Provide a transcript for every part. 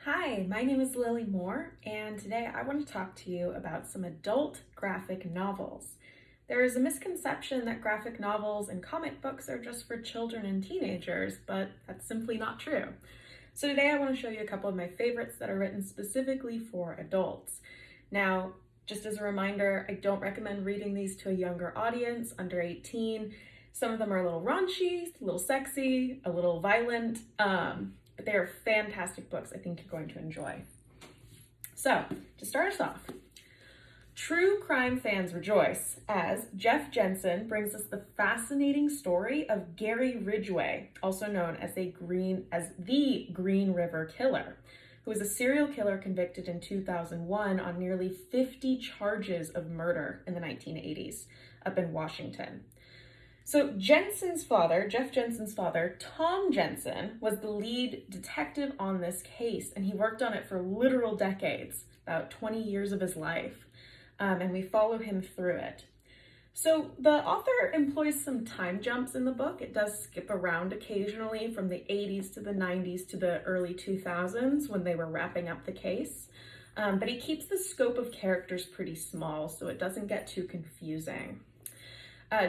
Hi, my name is Lily Moore, and today I want to talk to you about some adult graphic novels. There is a misconception that graphic novels and comic books are just for children and teenagers, but that's simply not true. So today I want to show you a couple of my favorites that are written specifically for adults. Now, just as a reminder, I don't recommend reading these to a younger audience, under 18. Some of them are a little raunchy, a little sexy, a little violent, but they are fantastic books I think you're going to enjoy. So, to start us off, true crime fans rejoice as Jeff Jensen brings us the fascinating story of Gary Ridgway, also known as the Green River Killer, who was a serial killer convicted in 2001 on nearly 50 charges of murder in the 1980s up in Washington. So Jeff Jensen's father, Tom Jensen, was the lead detective on this case, and he worked on it for literal decades, about 20 years of his life, and we follow him through it. So the author employs some time jumps in the book. It does skip around occasionally from the 80s to the 90s to the early 2000s when they were wrapping up the case, but he keeps the scope of characters pretty small so it doesn't get too confusing.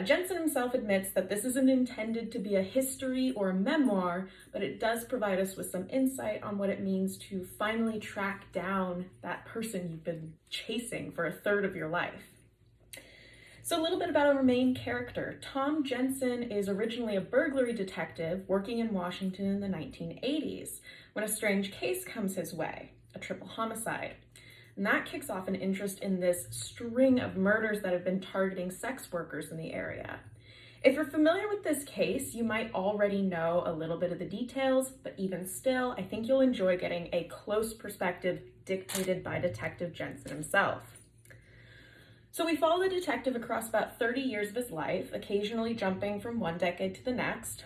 Jensen himself admits that this isn't intended to be a history or a memoir, but it does provide us with some insight on what it means to finally track down that person you've been chasing for a third of your life. So a little bit about our main character. Tom Jensen is originally a burglary detective working in Washington in the 1980s when a strange case comes his way, a triple homicide. And that kicks off an interest in this string of murders that have been targeting sex workers in the area. If you're familiar with this case, you might already know a little bit of the details, but even still, I think you'll enjoy getting a close perspective dictated by Detective Jensen himself. So we follow the detective across about 30 years of his life, occasionally jumping from one decade to the next.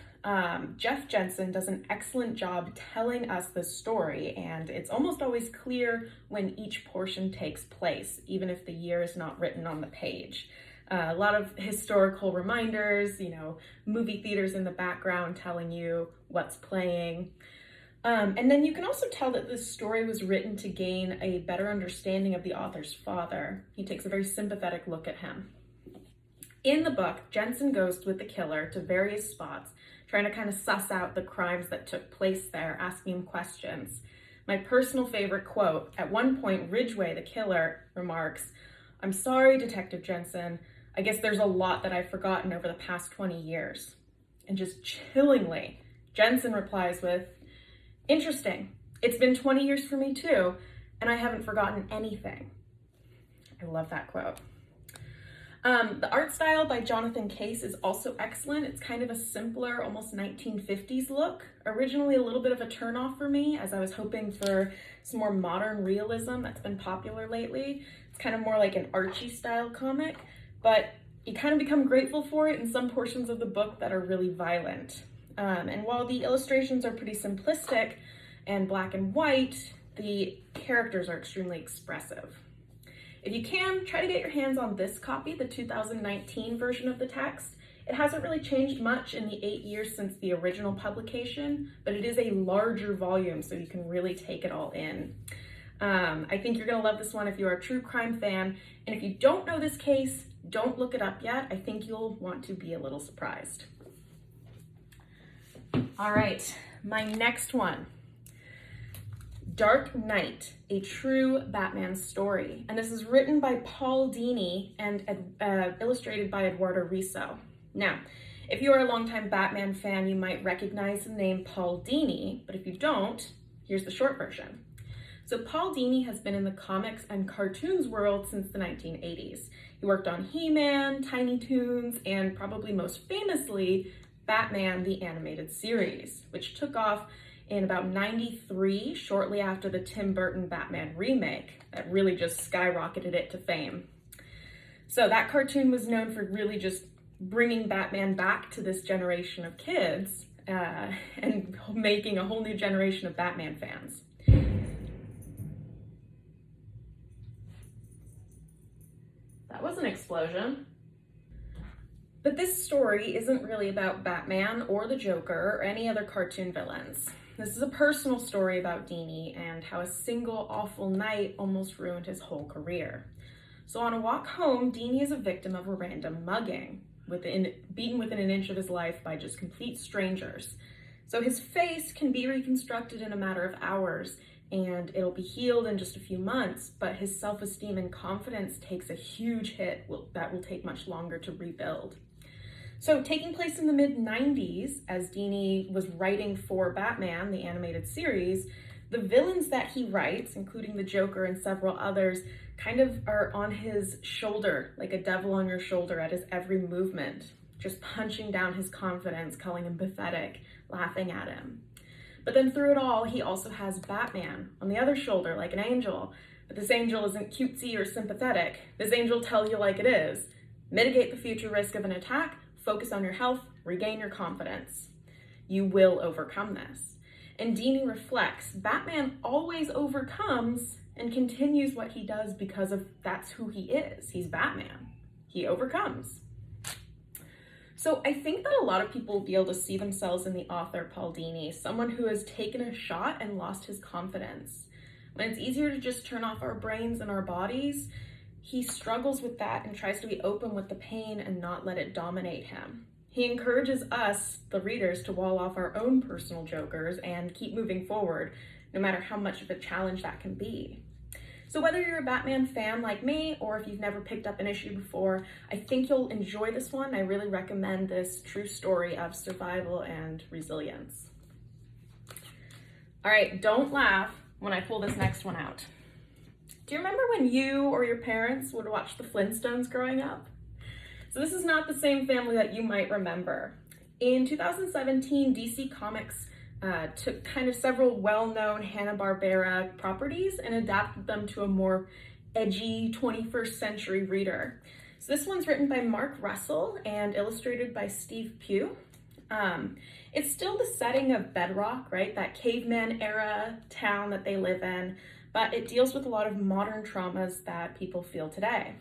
Jeff Jensen does an excellent job telling us the story, and it's almost always clear when each portion takes place, even if the year is not written on the page. A lot of historical reminders, movie theaters in the background telling you what's playing. And then you can also tell that this story was written to gain a better understanding of the author's father. He takes a very sympathetic look at him. In the book, Jensen goes with the killer to various spots, trying to kind of suss out the crimes that took place there, asking him questions. My personal favorite quote, at one point, Ridgway, the killer, remarks, "I'm sorry, Detective Jensen. I guess there's a lot that I've forgotten over the past 20 years. And just chillingly, Jensen replies with, "Interesting. It's been 20 years for me too, and I haven't forgotten anything." I love that quote. The art style by Jonathan Case is also excellent. It's kind of a simpler, almost 1950s look. Originally a little bit of a turnoff for me, as I was hoping for some more modern realism that's been popular lately. It's kind of more like an Archie style comic, but you kind of become grateful for it in some portions of the book that are really violent. And while the illustrations are pretty simplistic and black and white, the characters are extremely expressive. If you can, try to get your hands on this copy, the 2019 version of the text. It hasn't really changed much in the 8 years since the original publication, but it is a larger volume, so you can really take it all in. I think you're gonna love this one if you are a true crime fan, and if you don't know this case, don't look it up yet. I think you'll want to be a little surprised. All right, my next one. Dark Knight, a true Batman story. And this is written by Paul Dini and illustrated by Eduardo Risso. Now, if you are a longtime Batman fan, you might recognize the name Paul Dini, but if you don't, here's the short version. So Paul Dini has been in the comics and cartoons world since the 1980s. He worked on He-Man, Tiny Toons, and probably most famously, Batman the Animated Series, which took off in about 93, shortly after the Tim Burton Batman remake that really just skyrocketed it to fame. So that cartoon was known for really just bringing Batman back to this generation of kids and making a whole new generation of Batman fans. That was an explosion. But this story isn't really about Batman or the Joker or any other cartoon villains. This is a personal story about Deanie and how a single awful night almost ruined his whole career. So on a walk home, Deanie is a victim of a random mugging, beaten within an inch of his life by just complete strangers. So his face can be reconstructed in a matter of hours, and it'll be healed in just a few months, but his self-esteem and confidence takes a huge hit that will take much longer to rebuild. So taking place in the mid-90s, as Deanie was writing for Batman, the animated series, the villains that he writes, including the Joker and several others, kind of are on his shoulder, like a devil on your shoulder at his every movement, just punching down his confidence, calling him pathetic, laughing at him. But then through it all, he also has Batman on the other shoulder, like an angel. But this angel isn't cutesy or sympathetic. This angel tells you like it is. Mitigate the future risk of an attack, focus on your health, regain your confidence. You will overcome this. And Deanie reflects, Batman always overcomes and continues what he does because that's who he is. He's Batman. He overcomes. So I think that a lot of people will be able to see themselves in the author Paul Dini, someone who has taken a shot and lost his confidence. When it's easier to just turn off our brains and our bodies, he struggles with that and tries to be open with the pain and not let it dominate him. He encourages us, the readers, to wall off our own personal jokers and keep moving forward, no matter how much of a challenge that can be. So whether you're a Batman fan like me, or if you've never picked up an issue before, I think you'll enjoy this one. I really recommend this true story of survival and resilience. All right, don't laugh when I pull this next one out. Do you remember when you or your parents would watch the Flintstones growing up? So this is not the same family that you might remember. In 2017, DC Comics took kind of several well-known Hanna-Barbera properties and adapted them to a more edgy 21st century reader. So this one's written by Mark Russell and illustrated by Steve Pugh. It's still the setting of Bedrock, right? That caveman era town that they live in, but it deals with a lot of modern traumas that people feel today.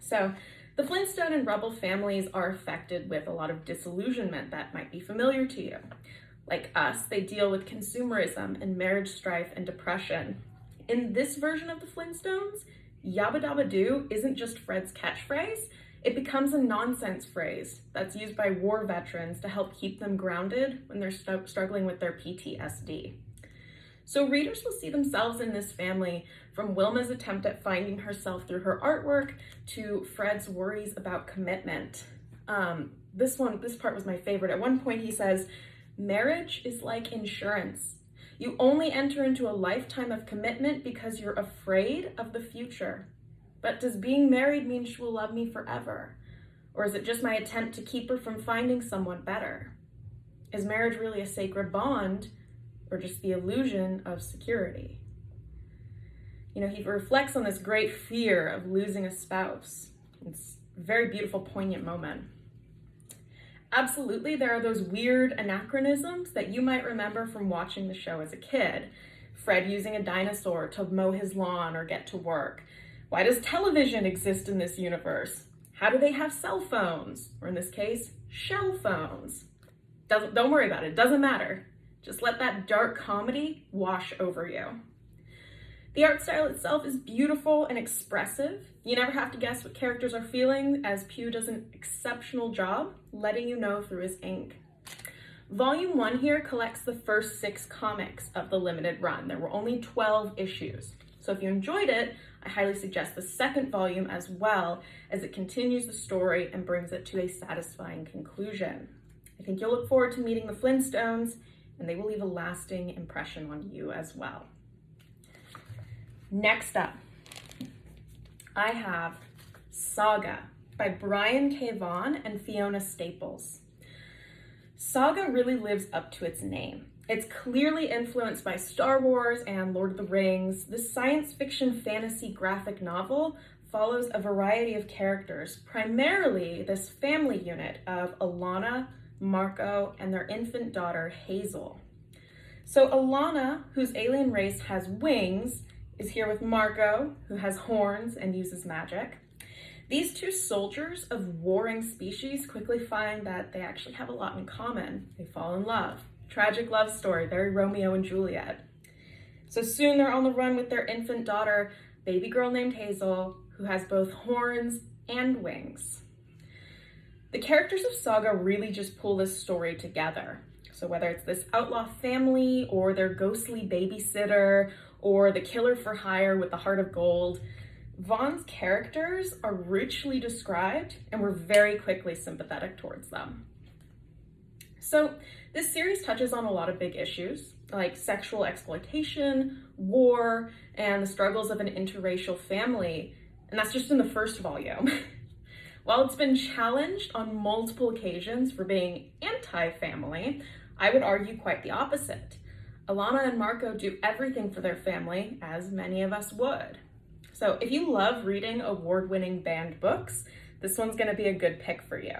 So the Flintstone and Rubble families are affected with a lot of disillusionment that might be familiar to you. Like us, they deal with consumerism and marriage strife and depression. In this version of the Flintstones, yabba dabba doo isn't just Fred's catchphrase, it becomes a nonsense phrase that's used by war veterans to help keep them grounded when they're struggling with their PTSD. So readers will see themselves in this family, from Wilma's attempt at finding herself through her artwork to Fred's worries about commitment. This part was my favorite. At one point he says, "Marriage is like insurance. You only enter into a lifetime of commitment because you're afraid of the future. But does being married mean she will love me forever? Or is it just my attempt to keep her from finding someone better? Is marriage really a sacred bond, or just the illusion of security?" You know, he reflects on this great fear of losing a spouse. It's a very beautiful, poignant moment. Absolutely, there are those weird anachronisms that you might remember from watching the show as a kid. Fred using a dinosaur to mow his lawn or get to work. Why does television exist in this universe? How do they have cell phones? Or in this case, shell phones. Don't worry about it, it doesn't matter. Just let that dark comedy wash over you. The art style itself is beautiful and expressive. You never have to guess what characters are feeling, as Pugh does an exceptional job letting you know through his ink. Volume 1 here collects the first 6 comics of the limited run. There were only 12 issues. So if you enjoyed it, I highly suggest the second volume as well, as it continues the story and brings it to a satisfying conclusion. I think you'll look forward to meeting the Flintstones, and they will leave a lasting impression on you as well. Next up, I have Saga by Brian K. Vaughan and Fiona Staples. Saga really lives up to its name. It's clearly influenced by Star Wars and Lord of the Rings. This science fiction fantasy graphic novel follows a variety of characters, primarily this family unit of Alana, Marco, and their infant daughter, Hazel. So Alana, whose alien race has wings, is here with Marco, who has horns and uses magic. These two soldiers of warring species quickly find that they actually have a lot in common. They fall in love. Tragic love story, very Romeo and Juliet. So soon they're on the run with their infant daughter, baby girl named Hazel, who has both horns and wings. The characters of Saga really just pull this story together. So whether it's this outlaw family or their ghostly babysitter or the killer for hire with the heart of gold, Vaughn's characters are richly described and we're very quickly sympathetic towards them. So this series touches on a lot of big issues like sexual exploitation, war, and the struggles of an interracial family, and that's just in the first volume. While it's been challenged on multiple occasions for being anti-family, I would argue quite the opposite. Alana and Marco do everything for their family, as many of us would. So if you love reading award-winning banned books, this one's gonna be a good pick for you.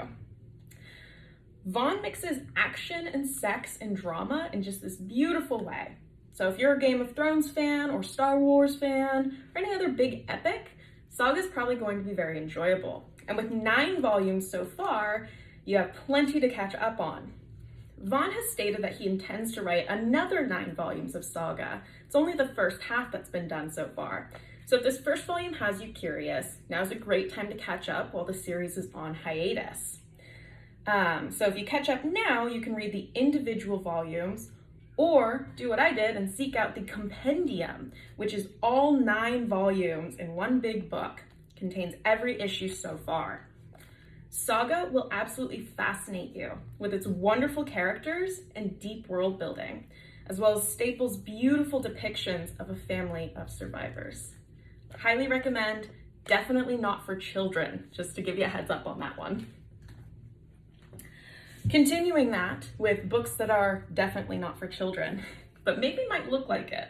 Vaughn mixes action and sex and drama in just this beautiful way. So if you're a Game of Thrones fan or Star Wars fan or any other big epic, Saga's probably going to be very enjoyable. And with 9 volumes so far, you have plenty to catch up on. Vaughn has stated that he intends to write another 9 volumes of Saga. It's only the first half that's been done so far. So if this first volume has you curious, now's a great time to catch up while the series is on hiatus. So if you catch up now, you can read the individual volumes or do what I did and seek out the compendium, which is all 9 volumes in one big book, contains every issue so far. Saga will absolutely fascinate you with its wonderful characters and deep world building, as well as Staples' beautiful depictions of a family of survivors. Highly recommend, definitely not for children, just to give you a heads up on that one. Continuing that with books that are definitely not for children, but maybe might look like it.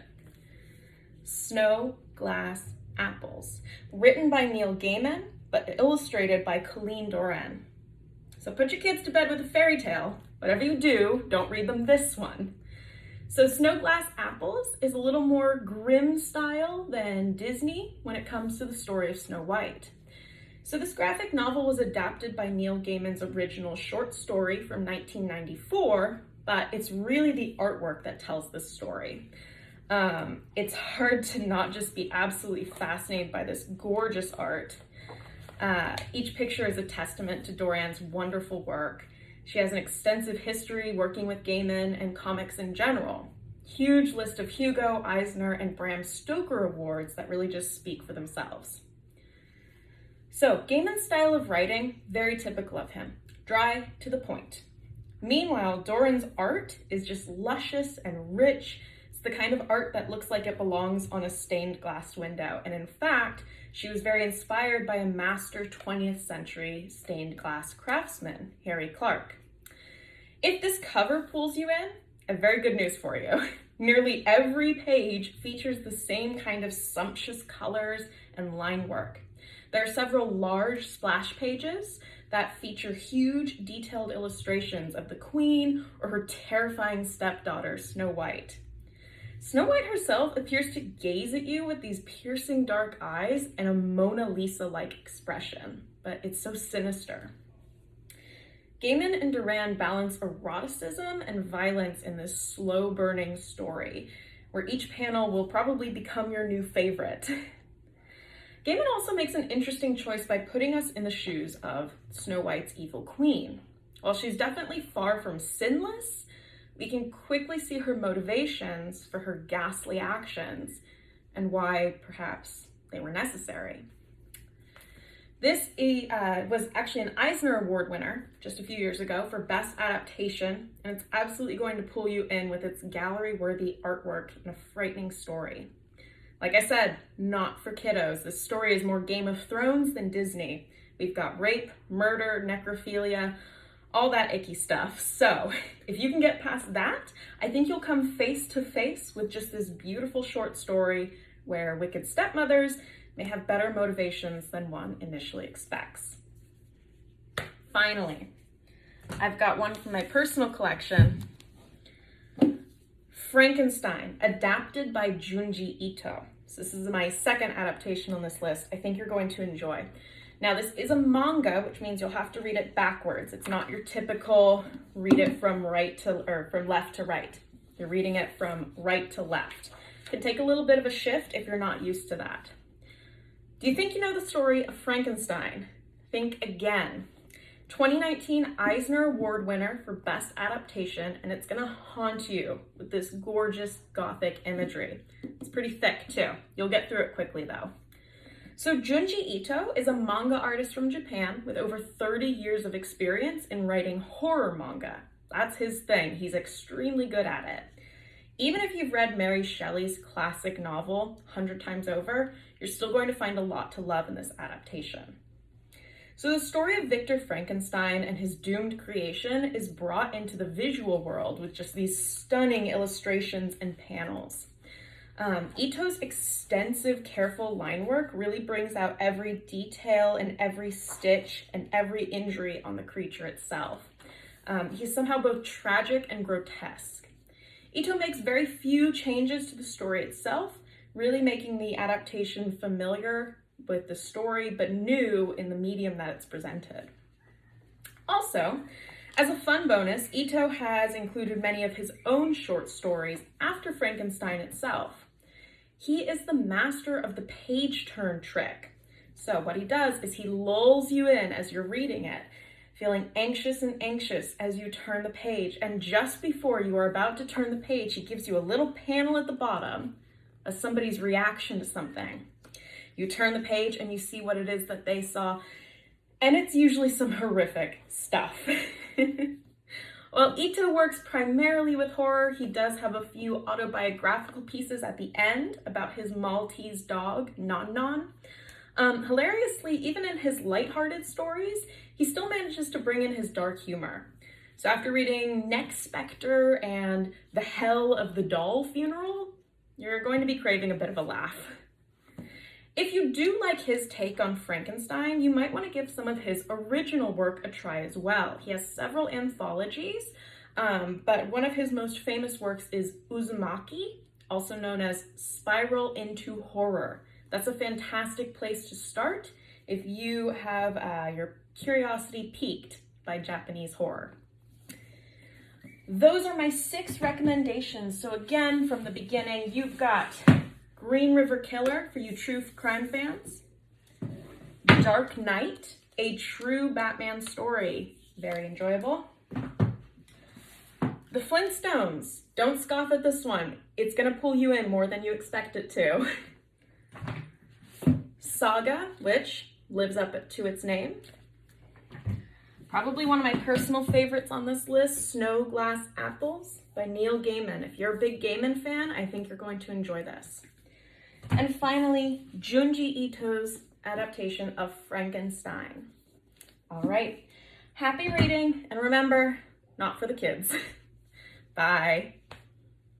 Snow, Glass, Apples, written by Neil Gaiman, but illustrated by Colleen Doran. So put your kids to bed with a fairy tale. Whatever you do, don't read them this one. So Snow, Glass, Apples is a little more grim style than Disney when it comes to the story of Snow White. So this graphic novel was adapted by Neil Gaiman's original short story from 1994, but it's really the artwork that tells this story. It's hard to not just be absolutely fascinated by this gorgeous art. Each picture is a testament to Doran's wonderful work. She has an extensive history working with Gaiman and comics in general. Huge list of Hugo, Eisner, and Bram Stoker awards that really just speak for themselves. So Gaiman's style of writing, very typical of him, dry to the point. Meanwhile, Doran's art is just luscious and rich. It's the kind of art that looks like it belongs on a stained glass window. And in fact, she was very inspired by a master 20th century stained glass craftsman, Harry Clark. If this cover pulls you in, I have very good news for you. Nearly every page features the same kind of sumptuous colors and line work. There are several large splash pages that feature huge detailed illustrations of the Queen or her terrifying stepdaughter, Snow White. Snow White herself appears to gaze at you with these piercing dark eyes and a Mona Lisa-like expression, but it's so sinister. Gaiman and Doran balance eroticism and violence in this slow-burning story, where each panel will probably become your new favorite. Gaiman also makes an interesting choice by putting us in the shoes of Snow White's evil queen. While she's definitely far from sinless, we can quickly see her motivations for her ghastly actions and why perhaps they were necessary. This was actually an Eisner Award winner just a few years ago for Best Adaptation, and it's absolutely going to pull you in with its gallery-worthy artwork and a frightening story. Like I said, not for kiddos. This story is more Game of Thrones than Disney. We've got rape, murder, necrophilia, all that icky stuff. So if you can get past that, I think you'll come face to face with just this beautiful short story where wicked stepmothers may have better motivations than one initially expects. Finally, I've got one from my personal collection. Frankenstein, adapted by Junji Ito. So this is my second adaptation on this list. I think you're going to enjoy. Now this is a manga, which means you'll have to read it backwards. It's not your typical read it from left to right. You're reading it from right to left. It can take a little bit of a shift if you're not used to that. Do you think you know the story of Frankenstein? Think again. 2019 Eisner Award winner for Best Adaptation, and it's gonna haunt you with this gorgeous Gothic imagery. It's pretty thick too. You'll get through it quickly though. So Junji Ito is a manga artist from Japan with over 30 years of experience in writing horror manga. That's his thing. He's extremely good at it. Even if you've read Mary Shelley's classic novel 100 times over, you're still going to find a lot to love in this adaptation. So the story of Victor Frankenstein and his doomed creation is brought into the visual world with just these stunning illustrations and panels. Ito's extensive, careful line work really brings out every detail and every stitch and every injury on the creature itself. He's somehow both tragic and grotesque. Ito makes very few changes to the story itself, really making the adaptation familiar with the story, but new in the medium that it's presented. Also, as a fun bonus, Ito has included many of his own short stories after Frankenstein itself. He is the master of the page turn trick. So what he does is he lulls you in as you're reading it, feeling anxious and anxious as you turn the page. And just before you are about to turn the page, he gives you a little panel at the bottom of somebody's reaction to something. You turn the page and you see what it is that they saw, and it's usually some horrific stuff. While Ito works primarily with horror, he does have a few autobiographical pieces at the end about his Maltese dog, Non Non. Hilariously, even in his lighthearted stories, he still manages to bring in his dark humor. So after reading Neck Spectre and The Hell of the Doll Funeral, you're going to be craving a bit of a laugh. If you do like his take on Frankenstein, you might want to give some of his original work a try as well. He has several anthologies, but one of his most famous works is Uzumaki, also known as Spiral into Horror. That's a fantastic place to start if you have your curiosity piqued by Japanese horror. Those are my 6 recommendations. So again, from the beginning, you've got Green River Killer for you true crime fans. Dark Knight, a true Batman story. Very enjoyable. The Flintstones. Don't scoff at this one. It's going to pull you in more than you expect it to. Saga, which lives up to its name. Probably one of my personal favorites on this list, Snow Glass Apples by Neil Gaiman. If you're a big Gaiman fan, I think you're going to enjoy this. And finally, Junji Ito's adaptation of Frankenstein. All right, happy reading, and remember, not for the kids. Bye.